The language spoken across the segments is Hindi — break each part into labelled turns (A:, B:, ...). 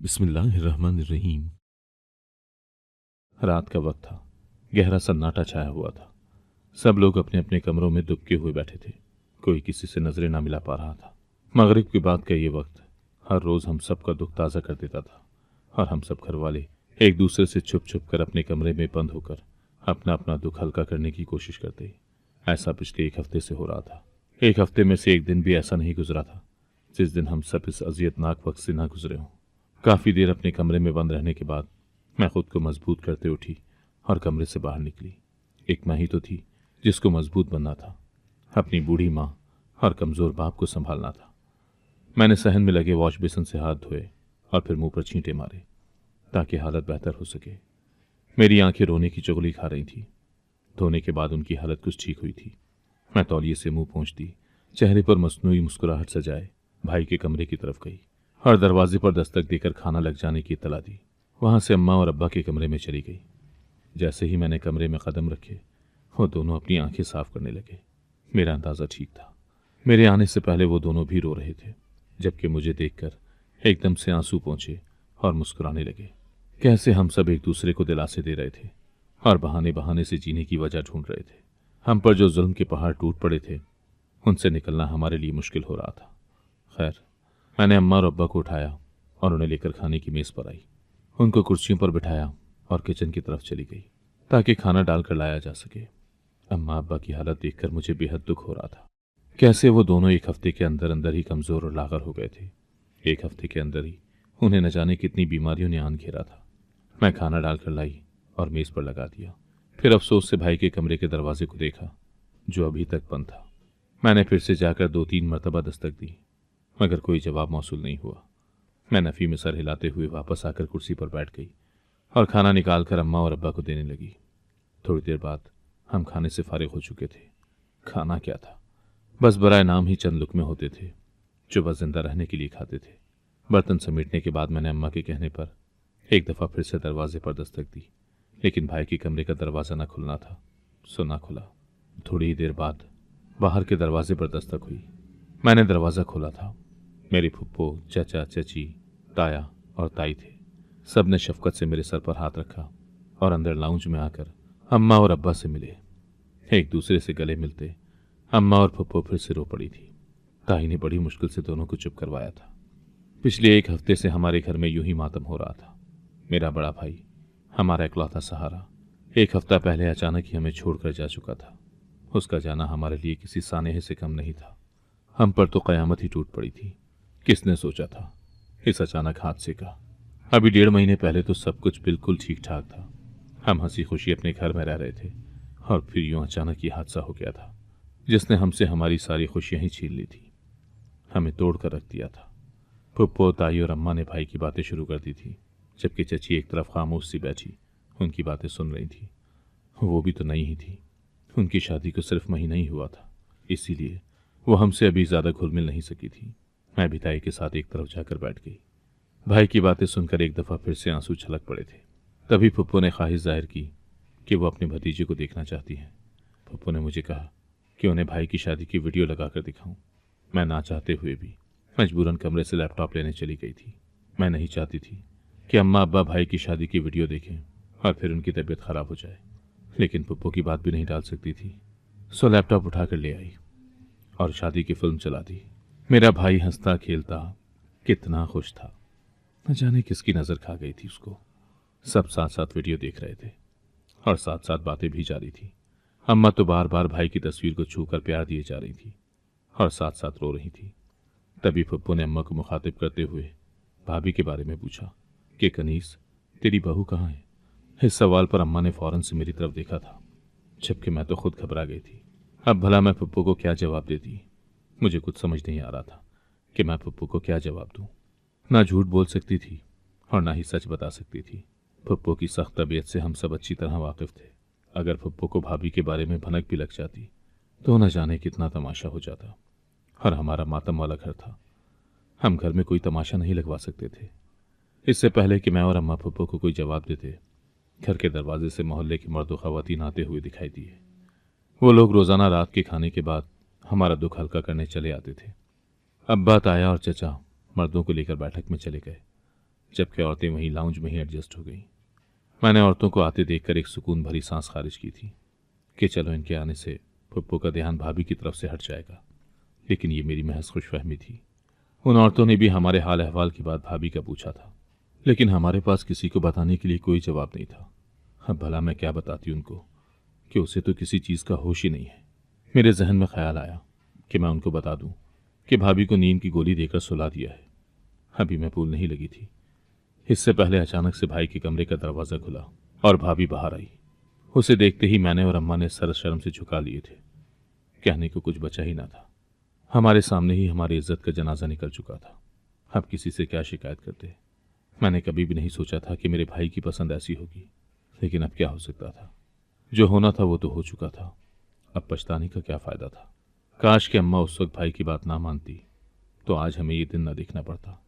A: बिस्मिल्लाहिर्रहमानिर्रहीम। रात का वक्त था। गहरा सन्नाटा छाया हुआ था। सब लोग अपने अपने कमरों में दुबके हुए बैठे थे। कोई किसी से नजरें ना मिला पा रहा था। मगरिब के बाद का ये वक्त हर रोज हम सब का दुख ताज़ा कर देता था और हम सब घर वाले एक दूसरे से छुप छुप कर अपने कमरे में बंद होकर अपना अपना दुख हल्का करने की कोशिश करते। ऐसा पिछले एक हफ्ते से हो रहा था। एक हफ्ते में से एक दिन भी ऐसा नहीं गुजरा था जिस दिन हम सब इस अजियतनाक वक्त से ना गुजरे हों। काफ़ी देर अपने कमरे में बंद रहने के बाद मैं खुद को मजबूत करते उठी और कमरे से बाहर निकली। एक माँ ही तो थी जिसको मजबूत बनना था, अपनी बूढ़ी माँ और कमज़ोर बाप को संभालना था। मैंने सहन में लगे वॉश बेसिन से हाथ धोए और फिर मुंह पर छींटे मारे ताकि हालत बेहतर हो सके। मेरी आंखें रोने की चुगली खा रही थी। धोने के बाद उनकी हालत कुछ ठीक हुई थी। मैं तौलिए से मुंह पोंछती, चेहरे पर मसनूई मुस्कुराहट सजाए भाई के कमरे की तरफ गई और दरवाजे पर दस्तक देकर खाना लग जाने की इत्तला दी। वहां से अम्मा और अब्बा के कमरे में चली गई। जैसे ही मैंने कमरे में कदम रखे वो दोनों अपनी आंखें साफ करने लगे। मेरा अंदाजा ठीक था। मेरे आने से पहले वो दोनों भी रो रहे थे, जबकि मुझे देखकर एकदम से आंसू पहुंचे और मुस्कुराने लगे। कैसे हम सब एक दूसरे को दिलासे दे रहे थे और बहाने बहाने से जीने की वजह ढूंढ रहे थे। हम पर जो जुल्म के पहाड़ टूट पड़े थे उनसे निकलना हमारे लिए मुश्किल हो रहा था। खैर, मैंने अम्मा और अब्बा को उठाया और उन्हें लेकर खाने की मेज पर आई। उनको कुर्सियों पर बिठाया और किचन की तरफ चली गई ताकि खाना डालकर लाया जा सके। अम्मा अब्बा की हालत देखकर मुझे बेहद दुख हो रहा था। कैसे वो दोनों एक हफ्ते के अंदर अंदर ही कमजोर और लागर हो गए थे। एक हफ्ते के अंदर ही उन्हें न जाने कितनी बीमारियों ने आन घेरा था। मैं खाना डालकर लाई और मेज पर लगा दिया। फिर अफसोस से भाई के कमरे के दरवाजे को देखा जो अभी तक बंद था। मैंने फिर से जाकर 2-3 मरतबा दस्तक दी मगर कोई जवाब मौसूल नहीं हुआ। मैं नफ़ी में सर हिलाते हुए वापस आकर कुर्सी पर बैठ गई और खाना निकालकर अम्मा और अब्बा को देने लगी। थोड़ी देर बाद हम खाने से फारिग हो चुके थे। खाना क्या था, बस बराए नाम ही चंद लुकमे होते थे जो बस जिंदा रहने के लिए खाते थे। बर्तन समेटने के बाद मैंने अम्मा के कहने पर एक दफ़ा फिर से दरवाजे पर दस्तक दी, लेकिन भाई के कमरे का दरवाज़ा न खुलना था, सो ना खुला। थोड़ी ही देर बाद बाहर के दरवाजे पर दस्तक हुई। मैंने दरवाज़ा खोला था। मेरे फुप्पो, चाचा, चची, ताया और ताई थे। सब ने शफकत से मेरे सर पर हाथ रखा और अंदर लाउंज में आकर अम्मा और अब्बा से मिले। एक दूसरे से गले मिलते अम्मा और फुप्पो फिर से रो पड़ी थी। ताई ने बड़ी मुश्किल से दोनों को चुप करवाया था। पिछले एक हफ्ते से हमारे घर में यूं ही मातम हो रहा था। मेरा बड़ा भाई, हमारा इकलौता सहारा, एक हफ्ता पहले अचानक ही हमें छोड़कर जा चुका था। उसका जाना हमारे लिए किसी सानेहे से कम नहीं था। हम पर तो कयामत ही टूट पड़ी थी। किसने सोचा था इस अचानक हादसे का। अभी 1.5 महीने पहले तो सब कुछ बिल्कुल ठीक ठाक था। हम हंसी खुशी अपने घर में रह रहे थे और फिर यूं अचानक ये हादसा हो गया था जिसने हमसे हमारी सारी खुशियां ही छीन ली थी, हमें तोड़ कर रख दिया था। पुप्पो, ताई और अम्मा ने भाई की बातें शुरू कर दी थी, जबकि चची एक तरफ खामोश सी बैठी उनकी बातें सुन रही थी। वो भी तो नई ही थी। उनकी शादी को सिर्फ महीना ही हुआ था, इसीलिए वो हमसे अभी ज्यादा घुल मिल नहीं सकी थी। मैं भी ताई के साथ एक तरफ जाकर बैठ गई। भाई की बातें सुनकर एक दफा फिर से आंसू छलक पड़े थे। तभी फुप्पो ने ख्वाहिश जाहिर की कि वो अपने भतीजे को देखना चाहती हैं। फुप्पो ने मुझे कहा कि उन्हें भाई की शादी की वीडियो लगाकर दिखाऊं। मैं ना चाहते हुए भी मजबूरन कमरे से लैपटॉप लेने चली गई थी। मैं नहीं चाहती थी कि अम्मा अब्बा भाई की शादी की वीडियो देखें और फिर उनकी तबीयत खराब हो जाए, लेकिन पुप्पो की बात भी नहीं टाल सकती थी। सो लैपटॉप उठाकर ले आई और शादी की फिल्म चला दी। मेरा भाई हंसता खेलता कितना खुश था। न जाने किसकी नजर खा गई थी उसको। सब साथ साथ वीडियो देख रहे थे और साथ साथ बातें भी जारी थी। अम्मा तो बार बार भाई की तस्वीर को छूकर प्यार दिए जा रही थी और साथ साथ रो रही थी। तभी फुप्पो ने अम्मा को मुखातिब करते हुए भाभी के बारे में पूछा कि कनीस, तेरी बहू कहाँ है। इस सवाल पर अम्मा ने फौरन से मेरी तरफ देखा था, जबकि मैं तो खुद घबरा गई थी। अब भला मैं फुप्पो को क्या जवाब देती। मुझे कुछ समझ नहीं आ रहा था कि मैं फुप्पो को क्या जवाब दूं। ना झूठ बोल सकती थी और ना ही सच बता सकती थी। फुप्पो की सख्त तबीयत से हम सब अच्छी तरह वाकिफ थे। अगर फुप्पो को भाभी के बारे में भनक भी लग जाती तो न जाने कितना तमाशा हो जाता। और हमारा मातम वाला घर था, हम घर में कोई तमाशा नहीं लगवा सकते थे। इससे पहले कि मैं और अम्मा फुप्पो को कोई जवाब देते, घर के दरवाजे से मोहल्ले के मर्द व खवातीन आते हुए दिखाई दिए। वो लोग रोजाना रात के खाने के बाद हमारा दुख हल्का करने चले आते थे। अब्बा, ताया और चचा मर्दों को लेकर बैठक में चले गए। जबकि औरतें वहीं लाउंज में ही एडजस्ट हो गईं। मैंने औरतों को आते देखकर एक सुकून भरी सांस खारिज की थी कि चलो इनके आने से पप्पू का ध्यान भाभी की तरफ से हट जाएगा, लेकिन ये मेरी महज खुशफहमी थी। उन औरतों ने भी हमारे हाल अहवाल की बात भाभी का पूछा था, लेकिन हमारे पास किसी को बताने के लिए कोई जवाब नहीं था। अब भला मैं क्या बताती उनको कि उसे तो किसी चीज़ का होश ही नहीं है। मेरे जहन में ख्याल आया कि मैं उनको बता दूं कि भाभी को नींद की गोली देकर सुला दिया है। अभी मैं भूल नहीं लगी थी, इससे पहले अचानक से भाई के कमरे का दरवाज़ा खुला और भाभी बाहर आई। उसे देखते ही मैंने और अम्मा ने सर शर्म से झुका लिए थे। कहने को कुछ बचा ही ना था। हमारे सामने ही हमारी इज्जत का जनाजा निकल चुका था। अब किसी से क्या शिकायत करते। मैंने कभी भी नहीं सोचा था कि मेरे भाई की पसंद ऐसी होगी, लेकिन अब क्या हो सकता था। जो होना था वो तो हो चुका था, अब पछताने का क्या फ़ायदा था। काश कि अम्मा उस वक्त भाई की बात ना मानती तो आज हमें ये दिन न देखना पड़ता।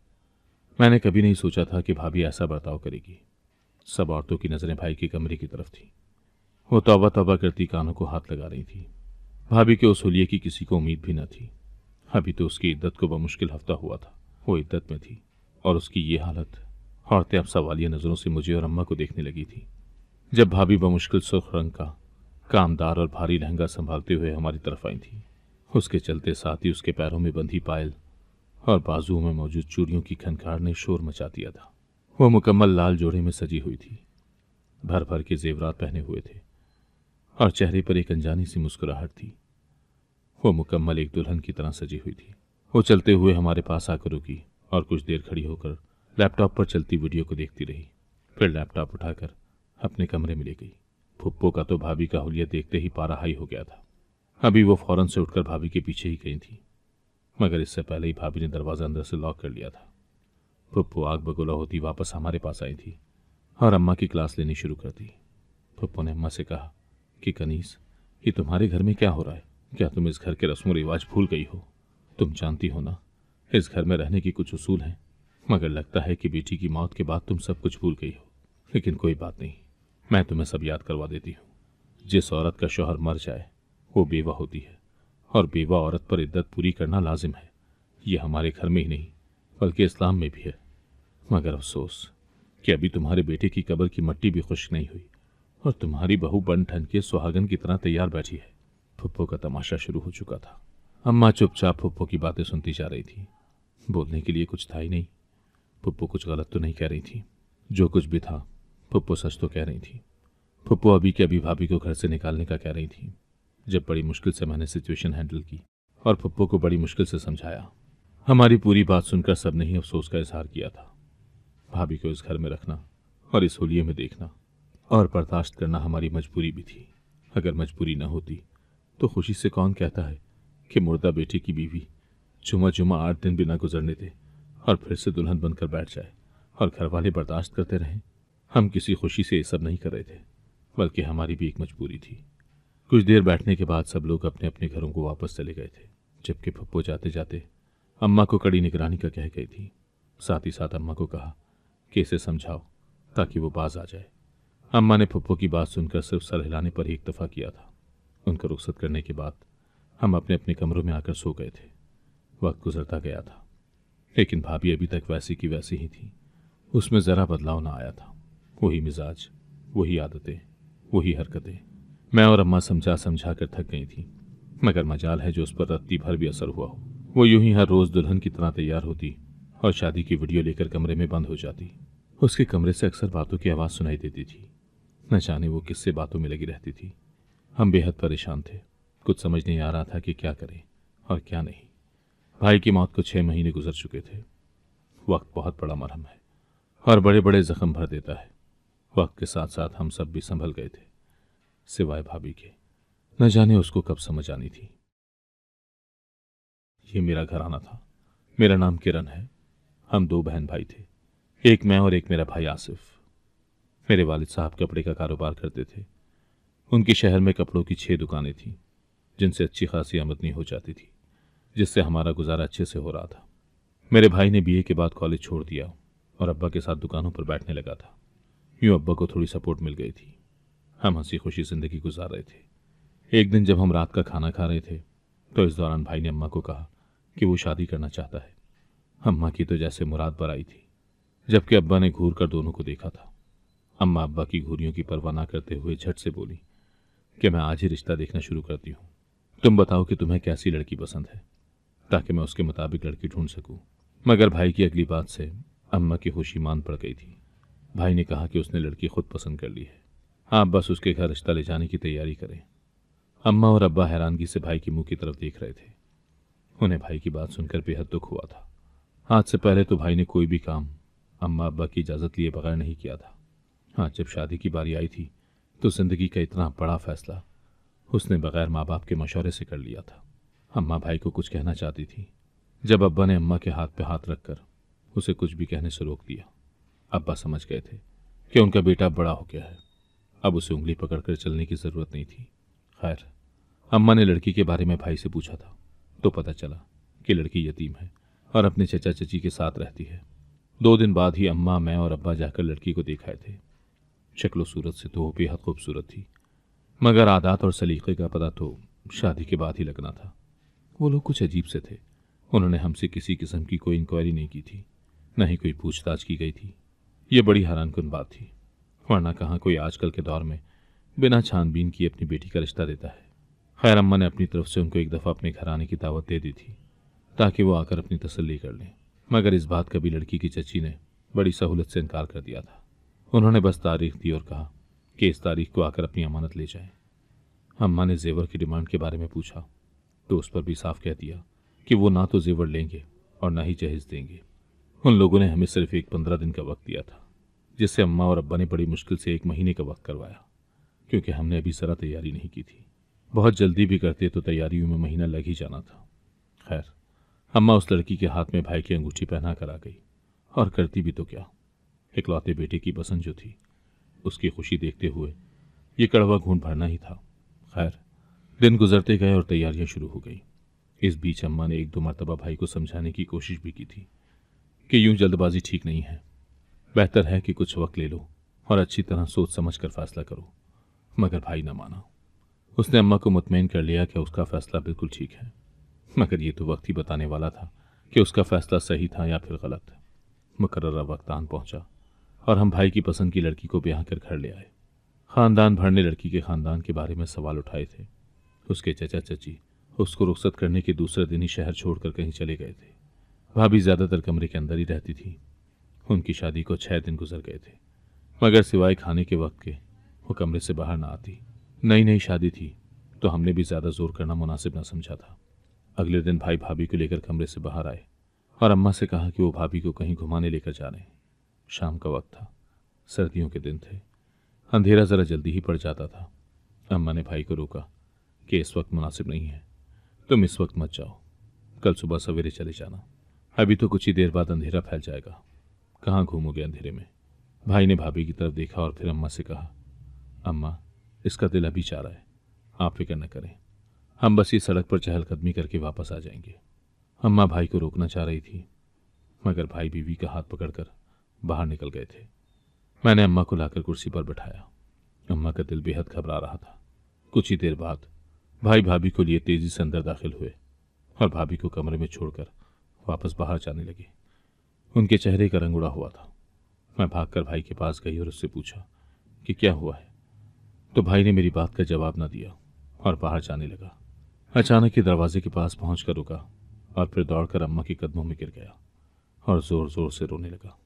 A: मैंने कभी नहीं सोचा था कि भाभी ऐसा बर्ताव करेगी। सब औरतों की नज़रें भाई के कमरे की तरफ थी। वो तौबा तौबा करती कानों को हाथ लगा रही थी। भाभी के उस हुलिये की किसी को उम्मीद भी न थी। अभी तो उसकी इद्दत को बमुश्किल हफ्ता हुआ था। वो इद्दत में थी और उसकी ये हालत। औरतें अब सवालिया नज़रों से मुझे और अम्मा को देखने लगी थी। जब भाभी बमुश्किल सुर्ख रंग का कामदार और भारी लहंगा संभालते हुए हमारी तरफ आई थी, उसके चलते साथ ही उसके पैरों में बंधी पायल और बाजुओं में मौजूद चूड़ियों की खनकार ने शोर मचा दिया था। वो मुकम्मल लाल जोड़े में सजी हुई थी, भर भर के जेवरात पहने हुए थे और चेहरे पर एक अनजानी सी मुस्कुराहट थी। वो मुकम्मल एक दुल्हन की तरह सजी हुई थी। वो चलते हुए हमारे पास आकर रुकी और कुछ देर खड़ी होकर लैपटॉप पर चलती वीडियो को देखती रही। फिर लैपटॉप उठाकर अपने कमरे में ले गई। फुप्पो का तो भाभी का हुलिया देखते ही पारा हाई हो गया था। अभी वो फौरन से उठकर भाभी के पीछे ही गई थी, मगर इससे पहले ही भाभी ने दरवाज़ा अंदर से लॉक कर लिया था। फुप्पो आग बगोला होती वापस हमारे पास आई थी और अम्मा की क्लास लेनी शुरू कर दी। फुप्पो ने अम्मा से कहा कि कनीस, ये तुम्हारे घर में क्या हो रहा है? क्या तुम इस घर के रस्म रिवाज भूल गई हो? तुम जानती हो ना, इस घर में रहने की कुछ उसूल हैं, मगर लगता है कि बेटी की मौत के बाद तुम सब कुछ भूल गई हो। लेकिन कोई बात नहीं, मैं तुम्हें सब याद करवा देती हूँ। जिस औरत का शौहर मर जाए वो बेवा होती है और बेवा औरत पर इद्दत पूरी करना लाजिम है। ये हमारे घर में ही नहीं बल्कि इस्लाम में भी है। मगर अफसोस कि अभी तुम्हारे बेटे की कब्र की मट्टी भी खुश्क नहीं हुई और तुम्हारी बहू बन ठन के सुहागन की तरह तैयार बैठी है। फुप्पो का तमाशा शुरू हो चुका था। अम्मा चुपचाप फुप्पो की बातें सुनती जा रही थी। बोलने के लिए कुछ था ही नहीं। फुप्पो कुछ गलत तो नहीं कह रही थी। जो कुछ भी था फुप्पो सच तो कह रही थी। फुप्पो अभी के अभी भाभी को घर से निकालने का कह रही थी। जब बड़ी मुश्किल से मैंने सिचुएशन हैंडल की और फुप्पो को बड़ी मुश्किल से समझाया। हमारी पूरी बात सुनकर सबने ही अफसोस का इजहार किया था। भाभी को इस घर में रखना और इस होलिये में देखना और बर्दाश्त करना हमारी मजबूरी भी थी। अगर मजबूरी न होती तो खुशी से कौन कहता है कि मुर्दा बेटे की बीवी जुमा जुमा 8 दिन बिना गुजरने दे और फिर से दुल्हन बनकर बैठ जाए और घर वाले बर्दाश्त करते रहें। हम किसी खुशी से ये सब नहीं कर रहे थे, बल्कि हमारी भी एक मजबूरी थी। कुछ देर बैठने के बाद सब लोग अपने अपने घरों को वापस चले गए थे, जबकि फुप्पो जाते जाते अम्मा को कड़ी निगरानी का कह गई थी। साथ ही साथ अम्मा को कहा कि इसे समझाओ ताकि वो बाज आ जाए। अम्मा ने फुप्पो की बात सुनकर सिर्फ सर हिलाने पर ही एक दफ़ा किया था। उनका रुखसत करने के बाद हम अपने अपने कमरों में आकर सो गए थे। वक्त गुजरता गया था, लेकिन भाभी अभी तक वैसी की वैसी ही थी। उसमें ज़रा बदलाव ना आया था। वही मिजाज, वही आदतें, वही हरकतें। मैं और अम्मा समझा समझा कर थक गई थी, मगर मजाल है जो उस पर रत्ती भर भी असर हुआ हो। वो यूं ही हर रोज़ दुल्हन की तरह तैयार होती और शादी की वीडियो लेकर कमरे में बंद हो जाती। उसके कमरे से अक्सर बातों की आवाज़ सुनाई देती थी। न जाने वो किससे बातों में लगी रहती थी। हम बेहद परेशान थे। कुछ समझ नहीं आ रहा था कि क्या करें और क्या नहीं। भाई की मौत को 6 महीने गुजर चुके थे। वक्त बहुत बड़ा मरहम है और बड़े बड़े जख्म भर देता है। वक्त के साथ साथ हम सब भी संभल गए थे, सिवाय भाभी के। न जाने उसको कब समझ आनी थी। ये मेरा घराना था। मेरा नाम किरण है। हम 2 बहन भाई थे, एक मैं और एक मेरा भाई आसिफ। मेरे वालिद साहब कपड़े का कारोबार करते थे। उनकी शहर में कपड़ों की 6 दुकानें थीं, जिनसे अच्छी खासी आमदनी हो जाती थी, जिससे हमारा गुजारा अच्छे से हो रहा था। मेरे भाई ने बीए के बाद कॉलेज छोड़ दिया और अब्बा के साथ दुकानों पर बैठने लगा था। यूँ अब्बा को थोड़ी सपोर्ट मिल गई थी। हम हंसी खुशी जिंदगी गुजार रहे थे। एक दिन जब हम रात का खाना खा रहे थे तो इस दौरान भाई ने अम्मा को कहा कि वो शादी करना चाहता है। अम्मा की तो जैसे मुराद बर आई थी। जबकि अब्बा ने घूर कर दोनों को देखा था। अम्मा अब्बा की घूरियों की परवाह न करते हुए झट से बोली कि मैं आज ही रिश्ता देखना शुरू करती हूँ। तुम बताओ कि तुम्हें कैसी लड़की पसंद है, ताकि मैं उसके मुताबिक लड़की ढूंढ सकूं। मगर भाई की अगली बात से अम्मा की होश मान पड़ गई थी। भाई ने कहा कि उसने लड़की खुद पसंद कर ली है, आप बस उसके घर रिश्ता ले जाने की तैयारी करें। अम्मा और अब्बा हैरानगी से भाई के मुंह की तरफ देख रहे थे। उन्हें भाई की बात सुनकर बेहद दुख हुआ था। आज से पहले तो भाई ने कोई भी काम अम्मा अब्बा की इजाज़त लिए बगैर नहीं किया था। हाँ, जब शादी की बारी आई थी तो जिंदगी का इतना बड़ा फैसला उसने बगैर माँ बाप के मशवरे से कर लिया था। अम्मा भाई को कुछ कहना चाहती थी, जब अब्बा ने अम्मा के हाथ पे हाथ रखकर उसे कुछ भी कहने से रोक दिया। अब्बा समझ गए थे कि उनका बेटा बड़ा हो गया है, अब उसे उंगली पकड़कर चलने की जरूरत नहीं थी। खैर, अम्मा ने लड़की के बारे में भाई से पूछा था तो पता चला कि लड़की यतीम है और अपने चचा चची के साथ रहती है। 2 दिन बाद ही अम्मा, मैं और अब्बा जाकर लड़की को दिखाए थे। शक्लो सूरत से तो वो बेहद खूबसूरत थी, मगर आदात और सलीके का पता तो शादी के बाद ही लगना था। वो लोग कुछ अजीब से थे। उन्होंने हमसे किसी किस्म की कोई इंक्वायरी नहीं की थी, न ही कोई पूछताछ की गई थी। ये बड़ी हैरानकुन बात थी, वरना कहाँ कोई आजकल के दौर में बिना छानबीन किए अपनी बेटी का रिश्ता देता है। खैर, अम्मा ने अपनी तरफ से उनको एक दफ़ा अपने घर आने की दावत दे दी थी ताकि वो आकर अपनी तसल्ली कर लें, मगर इस बात का भी लड़की की चची ने बड़ी सहूलत से इनकार कर दिया था। उन्होंने बस तारीख दी और कहा कि इस तारीख को आकर अपनी अमानत ले जाएं। अम्मा ने जेवर की डिमांड के बारे में पूछा तो उस पर भी साफ कह दिया कि वो ना तो जेवर लेंगे और ना ही जहेज देंगे। उन लोगों ने हमें सिर्फ एक 15 दिन का वक्त दिया था, जिससे अम्मा और अब्बा ने बड़ी मुश्किल से 1 महीने का वक्त करवाया, क्योंकि हमने अभी जरा तैयारी नहीं की थी। बहुत जल्दी भी करते तो तैयारियों में महीना लग ही जाना था। खैर, अम्मा उस लड़की के हाथ में भाई की अंगूठी पहना कर आ गई, और करती भी तो क्या, इकलौते बेटे की पसंद जो थी उसकी खुशी देखते हुए ये कड़वा घूंट भरना ही था। खैर, दिन गुजरते गए और तैयारियां शुरू हो गई। इस बीच अम्मा ने 1-2 मरतबा भाई को समझाने की कोशिश भी की थी कि यूं जल्दबाजी ठीक नहीं है, बेहतर है कि कुछ वक्त ले लो और अच्छी तरह सोच समझ कर फैसला करो। मगर भाई न माना। उसने अम्मा को मुतमईन कर लिया कि उसका फैसला बिल्कुल ठीक है, मगर ये तो वक्त ही बताने वाला था कि उसका फैसला सही था या फिर गलत। मुकर्ररा वक्त आन पहुंचा और हम भाई की पसंद की लड़की को ब्याह कर घर ले आए। खानदान भर ने लड़की के खानदान के बारे में सवाल उठाए थे। उसके चचा चची उसको रुखसत करने के दूसरे दिन ही शहर छोड़कर कहीं चले गए थे। भाभी ज्यादातर कमरे के अंदर ही रहती थी। उनकी शादी को 6 दिन गुजर गए थे, मगर सिवाय खाने के वक्त के वो कमरे से बाहर ना आती। नई नई शादी थी तो हमने भी ज्यादा जोर करना मुनासिब ना समझा था। अगले दिन भाई भाभी को लेकर कमरे से बाहर आए और अम्मा से कहा कि वो भाभी को कहीं घुमाने लेकर जा रहे हैं। शाम का वक्त था, सर्दियों के दिन थे, अंधेरा जरा जल्दी ही पड़ जाता था। अम्मा ने भाई को रोका कि इस वक्त मुनासिब नहीं है, तुम इस वक्त मत जाओ, कल सुबह सवेरे चले जाना, अभी तो कुछ ही देर बाद अंधेरा फैल जाएगा, कहाँ घूमोगे अंधेरे में। भाई ने भाभी की तरफ देखा और फिर अम्मा से कहा, अम्मा, इसका दिल अभी चाह रहा है, आप फिक्र न करें, हम बस ये सड़क पर चहलकदमी करके वापस आ जाएंगे। अम्मा भाई को रोकना चाह रही थी, मगर भाई बीवी का हाथ पकड़कर बाहर निकल गए थे। मैंने अम्मा को लाकर कुर्सी पर बैठाया। अम्मा का दिल बेहद घबरा रहा था। कुछ ही देर बाद भाई भाभी को लिए तेजी से अंदर दाखिल हुए और भाभी को कमरे में छोड़कर वापस बाहर जाने लगे। उनके चेहरे का रंग उड़ा हुआ था। मैं भागकर भाई के पास गई और उससे पूछा कि क्या हुआ है, तो भाई ने मेरी बात का जवाब न दिया और बाहर जाने लगा। अचानक ही दरवाजे के पास पहुंचकर रुका और फिर दौड़कर अम्मा के कदमों में गिर गया और जोर जोर से रोने लगा।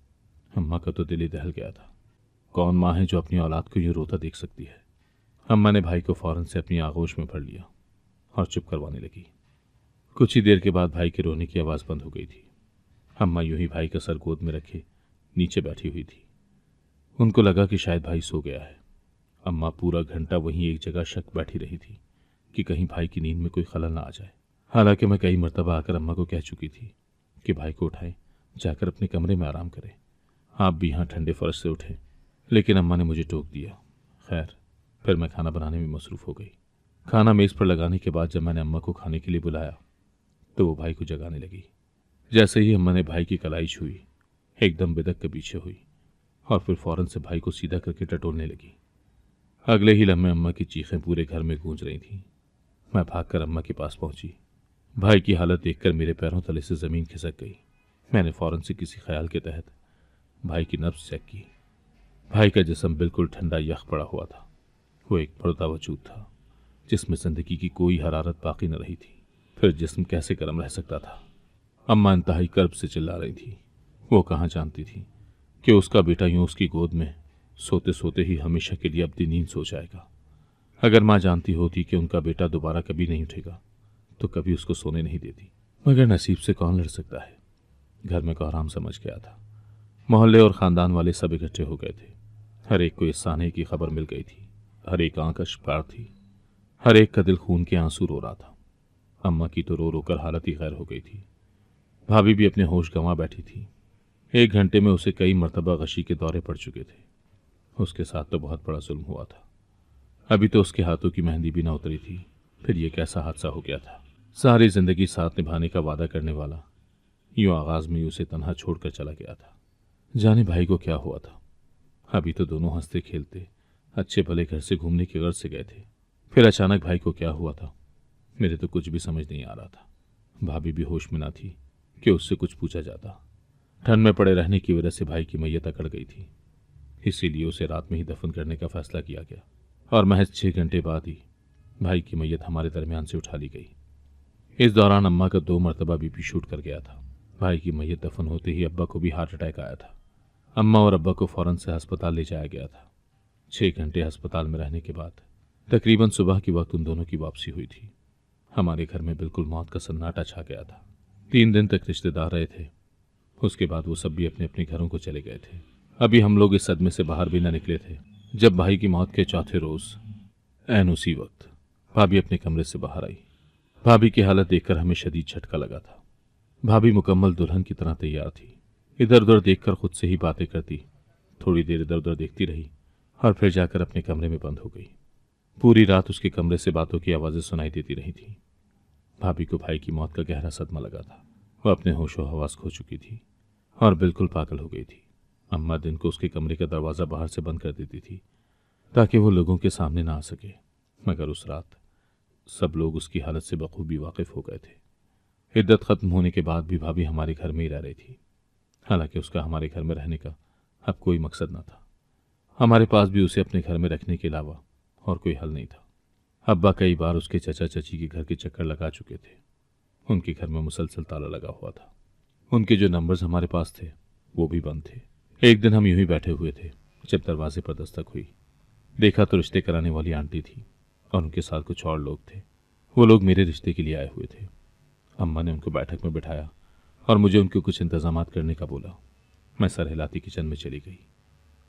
A: अम्मा का तो दिल ही दहल गया था। कौन माँ है जो अपनी औलाद को यूं रोता देख सकती है। अम्मा ने भाई को फौरन से अपनी आगोश में भर लिया और चुप करवाने लगी। कुछ ही देर के बाद भाई के रोने की आवाज़ बंद हो गई थी। अम्मा यूं ही भाई का सर गोद में रखे नीचे बैठी हुई थी। उनको लगा कि शायद भाई सो गया है। अम्मा पूरा घंटा वहीं एक जगह शक बैठी रही थी कि कहीं भाई की नींद में कोई खलल ना आ जाए। हालांकि मैं कई मरतबा आकर अम्मा को कह चुकी थी कि भाई को उठाएं, जाकर अपने कमरे में आराम करें, आप भी यहाँ ठंडे फर्श से उठें, लेकिन अम्मा ने मुझे टोक दिया। खैर, फिर मैं खाना बनाने में मसरूफ़ हो गई। खाना मेज़ पर लगाने के बाद जब मैंने अम्मा को खाने के लिए बुलाया तो वो भाई को जगाने लगी। जैसे ही अम्मा ने भाई की कलाई छुई, एकदम बिदक के पीछे हुई और फिर फौरन से भाई को सीधा करके टटोलने लगी। अगले ही लम्हे अम्मा की चीखें पूरे घर में गूंज रही थीं। मैं भागकर अम्मा के पास पहुंची। भाई की हालत देखकर मेरे पैरों तले से ज़मीन खिसक गई। मैंने फौरन से किसी ख्याल के तहत भाई की नब्ज चेक की। भाई का जिस्म बिल्कुल ठंडा यख पड़ा हुआ था। वो एक मुर्दा वजूद था जिसमें जिंदगी की कोई हरारत बाकी न रही थी। फिर जिस्म कैसे गर्म रह सकता था? अम्मा इंतहाई कर्ब से चिल्ला रही थी। वो कहाँ जानती थी कि उसका बेटा यूं उसकी गोद में सोते सोते ही हमेशा के लिए अपनी नींद सो जाएगा। अगर माँ जानती होती कि उनका बेटा दोबारा कभी नहीं उठेगा तो कभी उसको सोने नहीं देती। मगर नसीब से कौन लड़ सकता है। घर में कोहराम समझ गया था। मोहल्ले और खानदान वाले सब इकट्ठे हो गए थे। हर एक को इस साने की खबर मिल गई थी। हर एक आंख अश्कबार थी। हर एक का दिल खून के आंसू रो रहा था। अम्मा की तो रो रो कर हालत ही गैर हो गई थी। भाभी भी अपने होश गंवा बैठी थी। 1 घंटे में उसे कई मरतबा गशी के दौरे पड़ चुके थे। उसके साथ तो बहुत बड़ा जुल्म हुआ था। अभी तो उसके हाथों की मेहंदी भी न उतरी थी, फिर ये कैसा हादसा हो गया था। सारी जिंदगी साथ निभाने का वादा करने वाला यूं आगाज में ही उसे तन्हा छोड़कर चला गया था। जाने भाई को क्या हुआ था। अभी तो दोनों हंसते खेलते अच्छे भले घर से घूमने की गर्ज से गए थे। फिर अचानक भाई को क्या हुआ था, मेरे तो कुछ भी समझ नहीं आ रहा था। भाभी भी होश में ना थी कि उससे कुछ पूछा जाता। ठंड में पड़े रहने की वजह से भाई की मैयत अकड़ गई थी, इसीलिए उसे रात में ही दफन करने का फैसला किया गया और महज 6 घंटे बाद ही भाई की मैयत हमारे दरमियान से उठा ली गई। इस दौरान अम्मा का 2 मरतबा बीपी शूट कर गया था। भाई की मैयत दफन होते ही अब्बा को भी हार्ट अटैक आया था। अम्मा और अब्बा को फौरन से अस्पताल ले जाया गया था। 6 घंटे अस्पताल में रहने के बाद तकरीबन सुबह के वक्त उन दोनों की वापसी हुई थी। हमारे घर में बिल्कुल मौत का सन्नाटा छा गया था। 3 दिन तक रिश्तेदार रहे थे। उसके बाद वो सब भी अपने अपने घरों को चले गए थे। अभी हम लोग इस सदमे से बाहर भी न निकले थे जब भाई की मौत के चौथे रोज ऐन उसी वक्त भाभी अपने कमरे से बाहर आई। भाभी की हालत देखकर हमें शदीद झटका लगा था। भाभी मुकम्मल दुल्हन की तरह तैयार थी। इधर उधर देखकर खुद से ही बातें करती, थोड़ी देर इधर उधर देखती रही और फिर जाकर अपने कमरे में बंद हो गई। पूरी रात उसके कमरे से बातों की आवाज़ें सुनाई देती रही थी। भाभी को भाई की मौत का गहरा सदमा लगा था। वह अपने होशो हवास खो चुकी थी और बिल्कुल पागल हो गई थी। अम्मा दिन को उसके कमरे का दरवाज़ा बाहर से बंद कर देती थी ताकि वो लोगों के सामने ना आ सके। मगर उस रात सब लोग उसकी हालत से बखूबी वाकिफ हो गए थे। इद्दत खत्म होने के बाद भी भाभी हमारे घर में ही रह रही थी। हालांकि उसका हमारे घर में रहने का अब कोई मकसद न था। हमारे पास भी उसे अपने घर में रखने के अलावा और कोई हल नहीं था। अब्बा कई बार उसके चचा चची के घर के चक्कर लगा चुके थे। उनके घर में मुसलसल ताला लगा हुआ था। उनके जो नंबर्स हमारे पास थे वो भी बंद थे। एक दिन हम यूं ही बैठे हुए थे जब दरवाजे पर दस्तक हुई। देखा तो रिश्ते कराने वाली आंटी थी और उनके साथ कुछ और लोग थे। वो लोग मेरे रिश्ते के लिए आए हुए थे। अम्मा ने उनको बैठक में बिठाया और मुझे उनके कुछ इंतजामात करने का बोला। मैं सर हिलाती किचन में चली गई।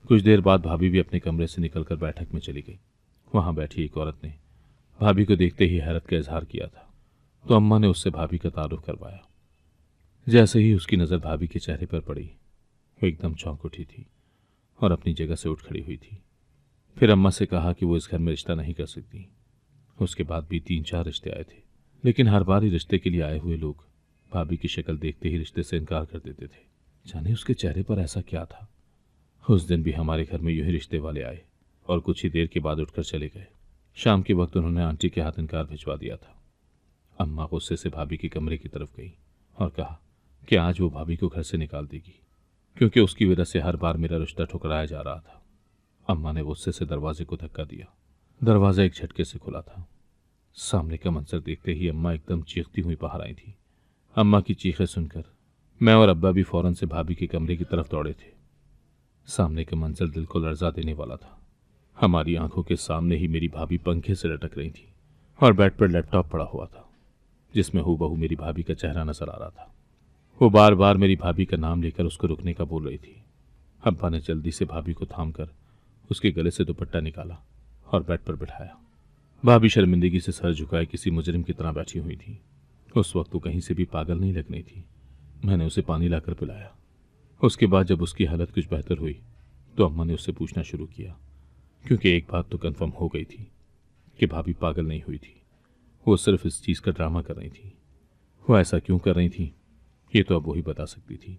A: कुछ देर बाद भाभी भी अपने कमरे से निकलकर बैठक में चली गई। वहां बैठी एक औरत ने भाभी को देखते ही हैरत का इजहार किया था, तो अम्मा ने उससे भाभी का तारुफ करवाया। जैसे ही उसकी नज़र भाभी के चेहरे पर पड़ी, वो एकदम चौंक उठी थी और अपनी जगह से उठ खड़ी हुई थी। फिर अम्मा से कहा कि वो इस घर में रिश्ता नहीं कर सकती। उसके बाद भी 3-4 रिश्ते आए थे, लेकिन हर बार ही रिश्ते के लिए आए हुए लोग भाभी की शक्ल देखते ही रिश्ते से इनकार कर देते थे। जाने उसके चेहरे पर ऐसा क्या था। उस दिन भी हमारे घर में यूं ही रिश्ते वाले आए और कुछ ही देर के बाद उठकर चले गए। शाम के वक्त उन्होंने आंटी के हाथ इनकार भिजवा दिया था। अम्मा गुस्से से भाभी के कमरे की तरफ गई और कहा कि आज वो भाभी को घर से निकाल देगी, क्योंकि उसकी वजह से हर बार मेरा रिश्ता ठुकराया जा रहा था। अम्मा ने गुस्से से दरवाजे को धक्का दिया। दरवाज़ा एक झटके से खुला था। सामने का मंजर देखते ही अम्मा एकदम चीखती हुई बाहर आई थी। अम्मा की चीखें सुनकर मैं और अब्बा भी फौरन से भाभी के कमरे की तरफ दौड़े थे। सामने का मंजर दिल को लर्जा देने वाला था। हमारी आंखों के सामने ही मेरी भाभी पंखे से लटक रही थी और बेड पर लैपटॉप पड़ा हुआ था जिसमें हूबहू मेरी भाभी का चेहरा नजर आ रहा था। वो बार बार मेरी भाभी का नाम लेकर उसको रुकने का बोल रही थी। अब्बा ने जल्दी से भाभी को थामकर उसके गले से दुपट्टा निकाला और बेड पर बिठाया। भाभी शर्मिंदगी से सर झुकाए किसी मुजरिम की तरह बैठी हुई थी। उस वक्त वो कहीं से भी पागल नहीं लग रही थी। मैंने उसे पानी लाकर पिलाया। उसके बाद जब उसकी हालत कुछ बेहतर हुई तो अम्मा ने उससे पूछना शुरू किया, क्योंकि एक बात तो कंफर्म हो गई थी कि भाभी पागल नहीं हुई थी। वो सिर्फ इस चीज़ का ड्रामा कर रही थी। वो ऐसा क्यों कर रही थी ये तो अब वही बता सकती थी।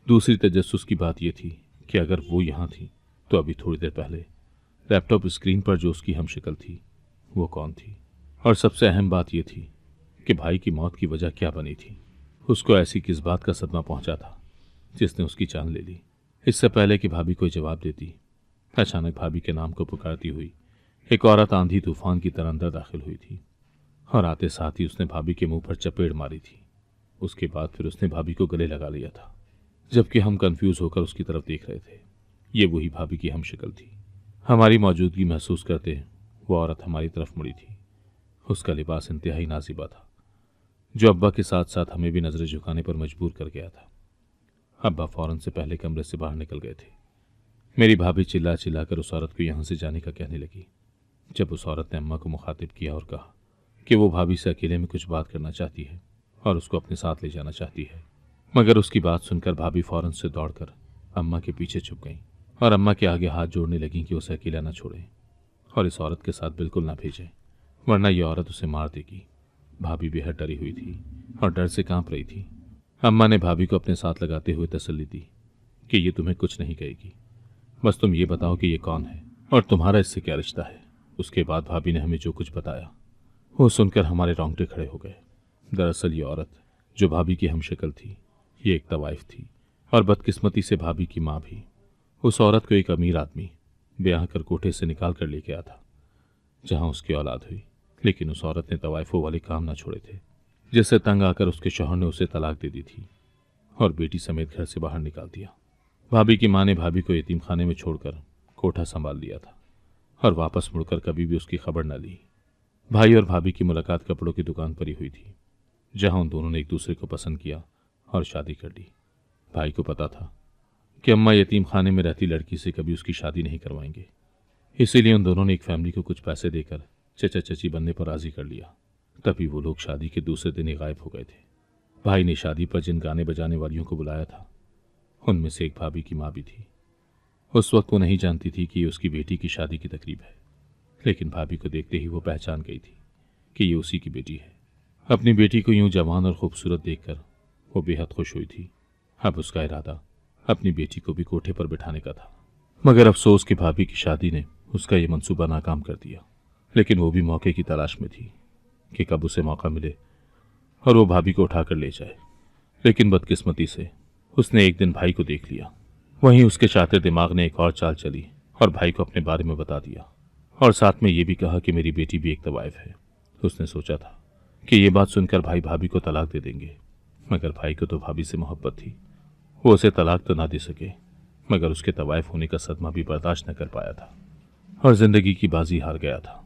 A: दूसरी तजस्सुस की बात यह थी कि अगर वो यहाँ थी तो अभी थोड़ी देर पहले लैपटॉप स्क्रीन पर जो उसकी हमशक्ल थी वो कौन थी। और सबसे अहम बात यह थी कि भाई की मौत की वजह क्या बनी थी। उसको ऐसी किस बात का सदमा पहुंचा था जिसने उसकी जान ले ली। इससे पहले कि भाभी कोई जवाब देती, अचानक भाभी के नाम को पुकारती हुई एक औरत आंधी तूफान की तरह अंदर दाखिल हुई थी और आते साथ ही उसने भाभी के मुंह पर चपेड़ मारी थी। उसके बाद फिर उसने भाभी को गले लगा लिया था, जबकि हम कंफ्यूज होकर उसकी तरफ देख रहे थे। ये वही भाभी की हमशक्ल थी। हमारी मौजूदगी महसूस करते वो औरत हमारी तरफ मुड़ी थी। उसका लिबास इंतहाई नाजिबा था, जो अब्बा के साथ साथ हमें भी नजरें झुकाने पर मजबूर कर गया था। अब्बा फौरन से पहले कमरे से बाहर निकल गए थे। मेरी भाभी चिल्ला चिल्लाकर उस औरत को यहां से जाने का कहने लगी। जब उस औरत ने अम्मा को मुखातिब किया और कहा कि वो भाभी से अकेले में कुछ बात करना चाहती है और उसको अपने साथ ले जाना चाहती है, मगर उसकी बात सुनकर भाभी फौरन से दौड़कर अम्मा के पीछे छुप गईं और अम्मा के आगे हाथ जोड़ने लगीं कि उसे अकेला न छोड़ें और इस औरत के साथ बिल्कुल ना भेजें, वरना यह औरत उसे मार देगी। भाभी बेहद डरी हुई थी और डर से कांप रही थी। अम्मा ने भाभी को अपने साथ लगाते हुए तसल्ली दी कि ये तुम्हें कुछ नहीं कहेगी, बस तुम ये बताओ कि ये कौन है और तुम्हारा इससे क्या रिश्ता है। उसके बाद भाभी ने हमें जो कुछ बताया वो सुनकर हमारे रोंगटे खड़े हो गए। दरअसल ये औरत जो भाभी की हमशक्ल थी, ये एक तवाइफ थी और बदकिस्मती से भाभी की माँ भी। उस औरत को एक अमीर आदमी ब्याह कर कोठे से निकाल कर ले गया था, जहां उसकी औलाद हुई, लेकिन उस औरत ने तवाइफों वाले काम ना छोड़े थे, जिससे तंग आकर उसके शौहर ने उसे तलाक दे दी थी और बेटी समेत घर से बाहर निकाल दिया। भाभी की माँ ने भाभी को यतीम खाने में छोड़कर कोठा संभाल लिया था और वापस मुड़कर कभी भी उसकी खबर न ली। भाई और भाभी की मुलाकात कपड़ों की दुकान पर ही हुई थी, जहां उन दोनों ने एक दूसरे को पसंद किया और शादी कर ली। भाई को पता था कि अम्मा यतीम खाने में रहती लड़की से कभी उसकी शादी नहीं करवाएंगे, इसीलिए उन दोनों ने एक फैमिली को कुछ पैसे देकर चचा चची बनने पर राजी कर लिया। तभी वो लोग शादी के दूसरे दिन ही गायब हो गए थे। भाई ने शादी पर जिन गाने बजाने वालियों को बुलाया था, उनमें से एक भाभी की माँ भी थी। उस वक्त वो नहीं जानती थी कि ये उसकी बेटी की शादी की तकरीब है, लेकिन भाभी को देखते ही वो पहचान गई थी कि ये उसी की बेटी है। अपनी बेटी को यूं जवान और खूबसूरत देखकर वो बेहद खुश हुई थी। अब उसका इरादा अपनी बेटी को भी कोठे पर बिठाने का था, मगर अफसोस कि भाभी की शादी ने उसका ये मंसूबा नाकाम कर दिया। लेकिन वो भी मौके की तलाश में थी कि कब उसे मौका मिले और वो भाभी को उठाकर ले जाए। लेकिन बदकिस्मती से उसने एक दिन भाई को देख लिया। वहीं उसके शातिर दिमाग ने एक और चाल चली और भाई को अपने बारे में बता दिया और साथ में ये भी कहा कि मेरी बेटी भी एक तवाइफ है। उसने सोचा था कि ये बात सुनकर भाई भाभी को तलाक दे देंगे, मगर भाई को तो भाभी से मोहब्बत थी। वो उसे तलाक तो ना दे सके, मगर उसके तवाइफ होने का सदमा भी बर्दाश्त न कर पाया था और जिंदगी की बाजी हार गया था।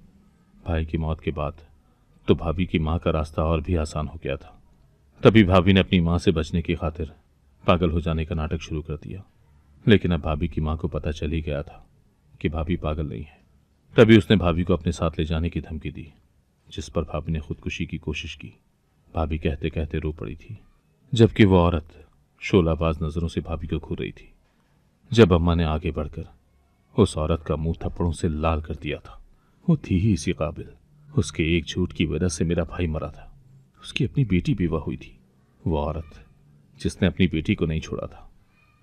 A: भाई की मौत के बाद तो भाभी की माँ का रास्ता और भी आसान हो गया था। तभी भाभी ने अपनी माँ से बचने की खातिर पागल हो जाने का नाटक शुरू कर दिया। लेकिन अब भाभी की माँ को पता चल ही गया था कि भाभी पागल नहीं है। तभी उसने भाभी को अपने साथ ले जाने की धमकी दी, जिस पर भाभी ने खुदकुशी की कोशिश की। भाभी कहते कहते रो पड़ी थी, जबकि वो औरत शोलाबाज नजरों से भाभी को घूर रही थी। जब अम्मा ने आगे बढ़कर उस औरत का मुंह थप्पड़ों से लाल कर दिया था। वो थी ही इसी काबिल। उसके एक झूठ की वजह से मेरा भाई मरा था। उसकी अपनी बेटी बेवा हुई थी। वो औरत जिसने अपनी बेटी को नहीं छोड़ा था,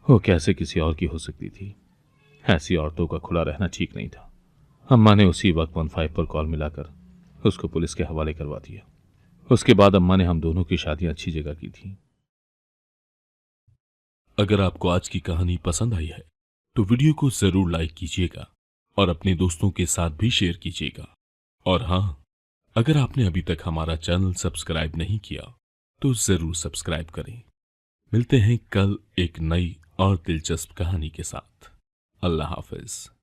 A: वो कैसे किसी और की हो सकती थी। ऐसी औरतों का खुला रहना ठीक नहीं था। अम्मा ने उसी वक्त 15 पर कॉल मिलाकर उसको पुलिस के हवाले करवा दिया। उसके बाद अम्मा ने हम दोनों की शादियां अच्छी जगह की थी।
B: अगर आपको आज की कहानी पसंद आई है तो वीडियो को जरूर लाइक कीजिएगा और अपने दोस्तों के साथ भी शेयर कीजिएगा। और हाँ, अगर आपने अभी तक हमारा चैनल सब्सक्राइब नहीं किया तो जरूर सब्सक्राइब करें। मिलते हैं कल एक नई और दिलचस्प कहानी के साथ। अल्लाह हाफिज।